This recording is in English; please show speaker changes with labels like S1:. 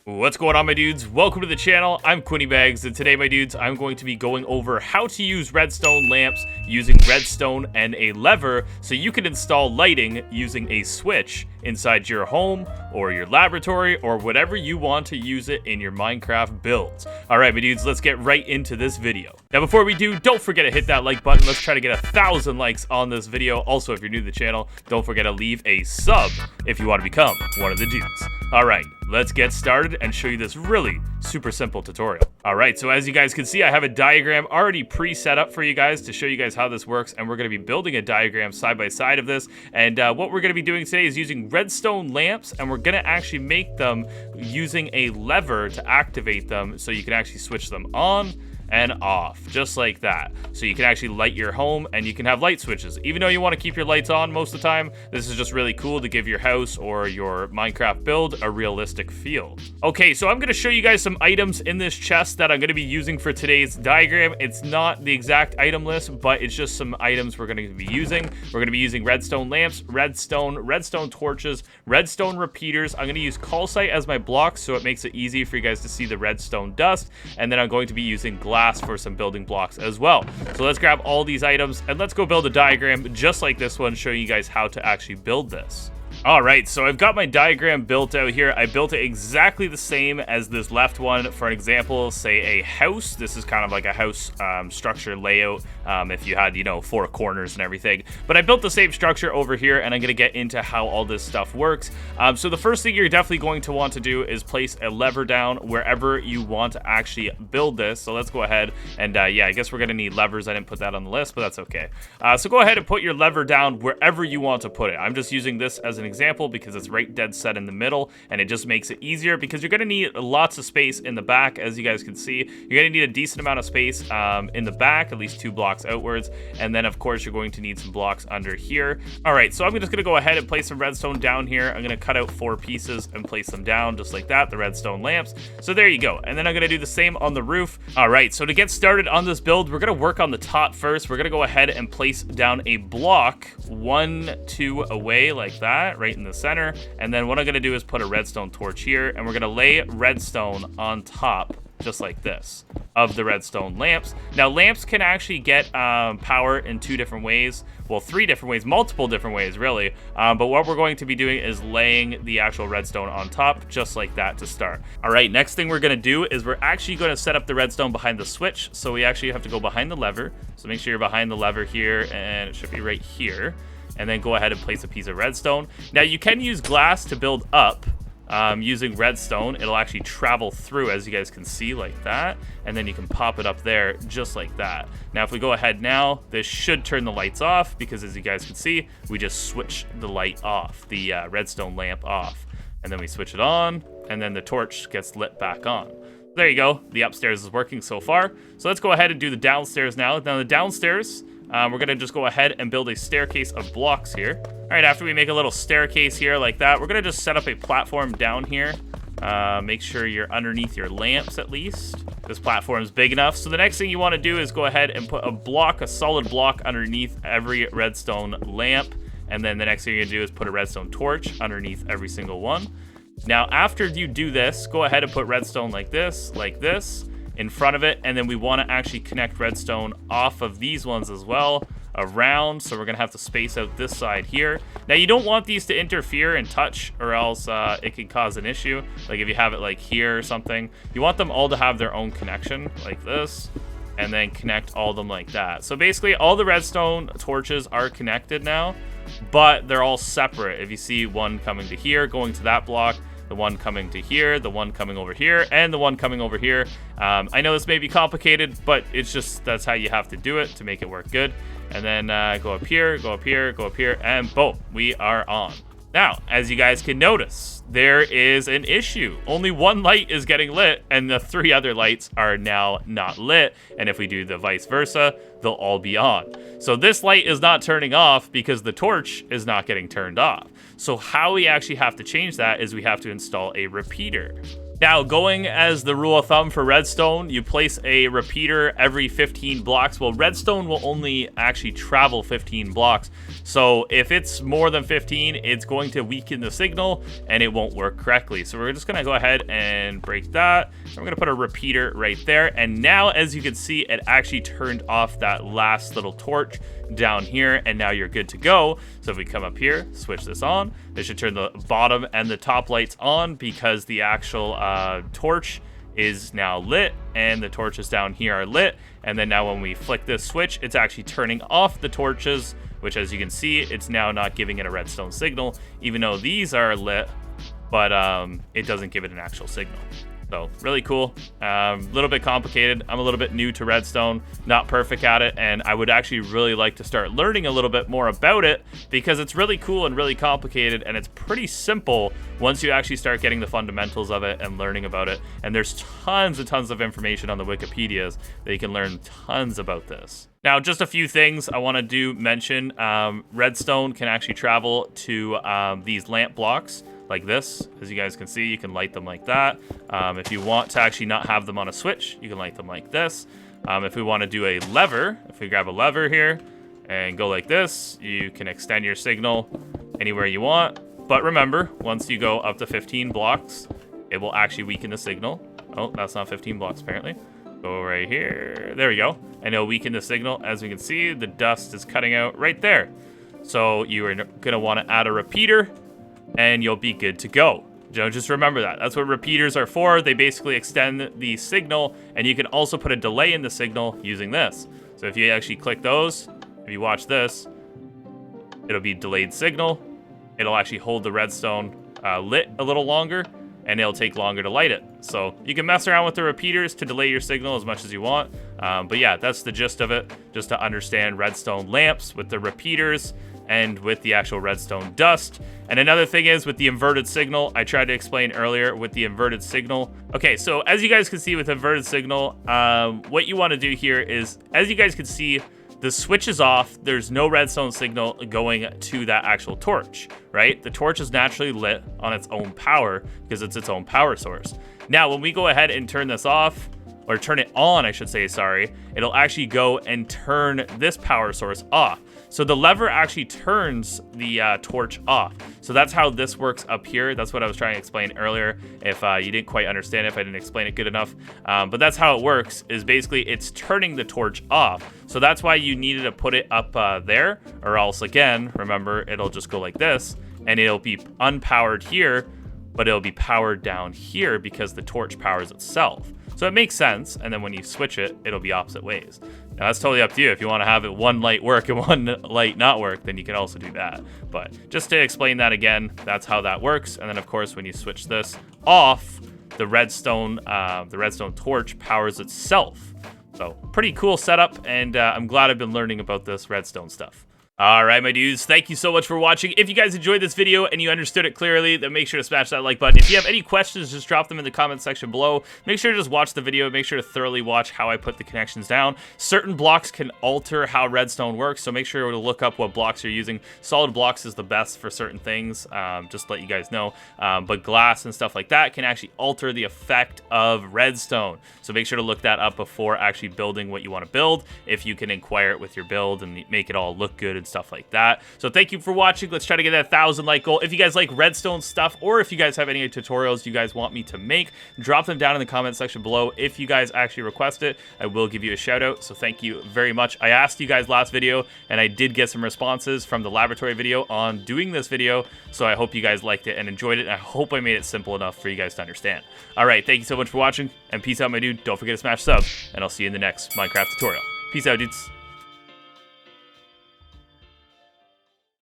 S1: What's going on, my dudes? Welcome to the channel. I'm quinnybagz, and today, my dudes, I'm going to be going over how to use redstone lamps using redstone and a lever so you can install lighting using a switch inside your home or your laboratory or whatever you want to use it in your Minecraft builds. Alright, my dudes, let's get right into this video. Now, before we do, don't forget to hit that like button. Let's try to get 1,000 likes on this video. Also, if you're new to the channel, don't forget to leave a sub if you want to become one of the dudes. Alright, let's get started and show you this really super simple tutorial. Alright, so as you guys can see, I have a diagram already pre-set up for you guys to show you guys how this works, and we're going to be building a diagram side by side of this. And what we're going to be doing today is using redstone lamps, and we're going to actually make them using a lever to activate them so you can actually switch them on and off, just like that. So you can actually light your home and you can have light switches. Even though you want to keep your lights on most of the time, this is just really cool to give your house or your Minecraft build a realistic feel. Okay, so I'm going to show you guys some items in this chest that I'm going to be using for today's diagram. It's not the exact item list, but it's just some items we're going to be using. We're going to be using redstone lamps, redstone torches, redstone repeaters. I'm going to use calcite as my block so it makes it easy for you guys to see the redstone dust. And then I'm going to be using glass for some building blocks as well. So let's grab all these items and let's go build a diagram just like this one, showing you guys how to actually build this. Alright, so I've got my diagram built out here. I built it exactly the same as this left one. For an example, say a house. This is kind of like a house structure layout if you had, 4 corners and everything. But I built the same structure over here, and I'm going to get into how all this stuff works. So the first thing you're definitely going to want to do is place a lever down wherever you want to actually build this. So let's go ahead and, yeah, I guess we're going to need levers. I didn't put that on the list, but that's okay. So go ahead and put your lever down wherever you want to put it. I'm just using this as an example because it's right dead set in the middle, and it just makes it easier because you're going to need lots of space in the back. As you guys can see, you're going to need a decent amount of space in the back, at least 2 blocks outwards, and then of course you're going to need some blocks under here. All right, so I'm just going to go ahead and place some redstone down here. I'm going to cut out 4 pieces and place them down just like that, the redstone lamps. So there you go, and then I'm going to do the same on the roof. All right, so to get started on this build, we're going to work on the top first. We're going to go ahead and place down a block 1, 2 away like that, right in the center. And then what I'm going to do is put a redstone torch here, and we're going to lay redstone on top just like this of the redstone lamps. Now, lamps can actually get power in 2 different ways. Well, 3 different ways, multiple different ways, really. But what we're going to be doing is laying the actual redstone on top, just like that to start. All right, next thing we're going to do is we're actually going to set up the redstone behind the switch. So we actually have to go behind the lever. So make sure you're behind the lever here, and it should be right here. And then go ahead and place a piece of redstone. Now, you can use glass to build up. Using redstone, it'll actually travel through, as you guys can see, like that, and then you can pop it up there just like that. Now if we go ahead now, this should turn the lights off because, as you guys can see, we just switch the light off, the redstone lamp off, and then we switch it on, and then the torch gets lit back on. There you go, the upstairs is working so far. So let's go ahead and do the downstairs now. Now the downstairs, we're gonna just go ahead and build a staircase of blocks here. All right, after we make a little staircase here like that, we're gonna just set up a platform down here. Make sure you're underneath your lamps at least. This platform is big enough. So the next thing you wanna do is go ahead and put a solid block underneath every redstone lamp. And then the next thing you're gonna do is put a redstone torch underneath every single one. Now, after you do this, go ahead and put redstone like this, in front of it, and then we want to actually connect redstone off of these ones as well around, so we're gonna have to space out this side here. Now, you don't want these to interfere and touch, or else it can cause an issue. Like if you have it like here or something, you want them all to have their own connection like this, and then connect all of them like that. So basically all the redstone torches are connected now, but they're all separate. If you see one coming to here, going to that block, the one coming to here, the one coming over here, and the one coming over here. I know this may be complicated, but it's just, that's how you have to do it to make it work good. And then go up here, go up here, go up here, and boom, we are on. Now, as you guys can notice, there is an issue. Only 1 light is getting lit, and the 3 other lights are now not lit. And if we do the vice versa, they'll all be on. So this light is not turning off because the torch is not getting turned off. So how we actually have to change that is we have to install a repeater. Now, going as the rule of thumb for redstone, you place a repeater every 15 blocks. Well, redstone will only actually travel 15 blocks. So if it's more than 15, it's going to weaken the signal and it won't work correctly. So we're just going to go ahead and break that. And we're going to put a repeater right there. And now, as you can see, it actually turned off that last little torch down here, and now you're good to go. So if we come up here, switch this on, it should turn the bottom and the top lights on because the actual torch is now lit and the torches down here are lit. And then now when we flick this switch, it's actually turning off the torches, which, as you can see, it's now not giving it a redstone signal, even though these are lit, but it doesn't give it an actual signal. So really cool. A little bit complicated. I'm a little bit new to redstone, not perfect at it, and I would actually really like to start learning a little bit more about it because it's really cool and really complicated, and it's pretty simple once you actually start getting the fundamentals of it and learning about it. And there's tons and tons of information on the Wikipedias that you can learn tons about this. Now, just a few things I want to mention. Redstone can actually travel to these lamp blocks like this. As you guys can see, you can light them like that. If you want to actually not have them on a switch, you can light them like this. If we want to do a lever, if we grab a lever here and go like this, you can extend your signal anywhere you want. But remember, once you go up to 15 blocks, it will actually weaken the signal. Oh, that's not 15 blocks apparently. Go right here. There we go. And it'll weaken the signal. As we can see, the dust is cutting out right there. So you are going to want to add a repeater and you'll be good to go. Just remember that. That's what repeaters are for. They basically extend the signal, and you can also put a delay in the signal using this. So if you actually click those, if you watch this, it'll be delayed signal. It'll actually hold the redstone lit a little longer, and it'll take longer to light it. So you can mess around with the repeaters to delay your signal as much as you want. But yeah, that's the gist of it, just to understand redstone lamps with the repeaters and with the actual redstone dust. And another thing is with the inverted signal, I tried to explain earlier with the inverted signal. Okay, so as you guys can see with inverted signal, what you want to do here is, as you guys can see, the switch is off. There's no redstone signal going to that actual torch, right? The torch is naturally lit on its own power because it's its own power source. Now, when we go ahead and turn this off, or turn it on, I should say, sorry, it'll actually go and turn this power source off. So the lever actually turns the torch off. So that's how this works up here. That's what I was trying to explain earlier. If you didn't quite understand it, if I didn't explain it good enough. But that's how it works, is basically it's turning the torch off. So that's why you needed to put it up there, or else again, remember, it'll just go like this, and it'll be unpowered here, but it'll be powered down here because the torch powers itself. So it makes sense, and then when you switch it, it'll be opposite ways. Now that's totally up to you. If you want to have it one light work and one light not work, then you can also do that. But just to explain that again, that's how that works. And then of course, when you switch this off, the redstone torch powers itself. So pretty cool setup, and I'm glad I've been learning about this redstone stuff. All right, my dudes, thank you so much for watching. If you guys enjoyed this video and you understood it clearly, then make sure to smash that like button. If you have any questions, just drop them in the comment section below. Make sure to just watch the video. Make sure to thoroughly watch how I put the connections down. Certain blocks can alter how redstone works, so make sure to look up what blocks you're using. Solid blocks is the best for certain things, just to let you guys know. But glass and stuff like that can actually alter the effect of redstone. So make sure to look that up before actually building what you want to build, if you can inquire it with your build and make it all look good and stuff like that. So thank you for watching. Let's try to get that 1,000 like goal. If you guys like redstone stuff, or if you guys have any tutorials you guys want me to make, drop them down in the comment section below. If you guys actually request it, I will give you a shout out. So thank you very much. I asked you guys last video, and I did get some responses from the laboratory video on doing this video. So I hope you guys liked it and enjoyed it. And I hope I made it simple enough for you guys to understand. All right, thank you so much for watching, and peace out, my dude. Don't forget to smash sub, and I'll see you in the next Minecraft tutorial. Peace out, dudes.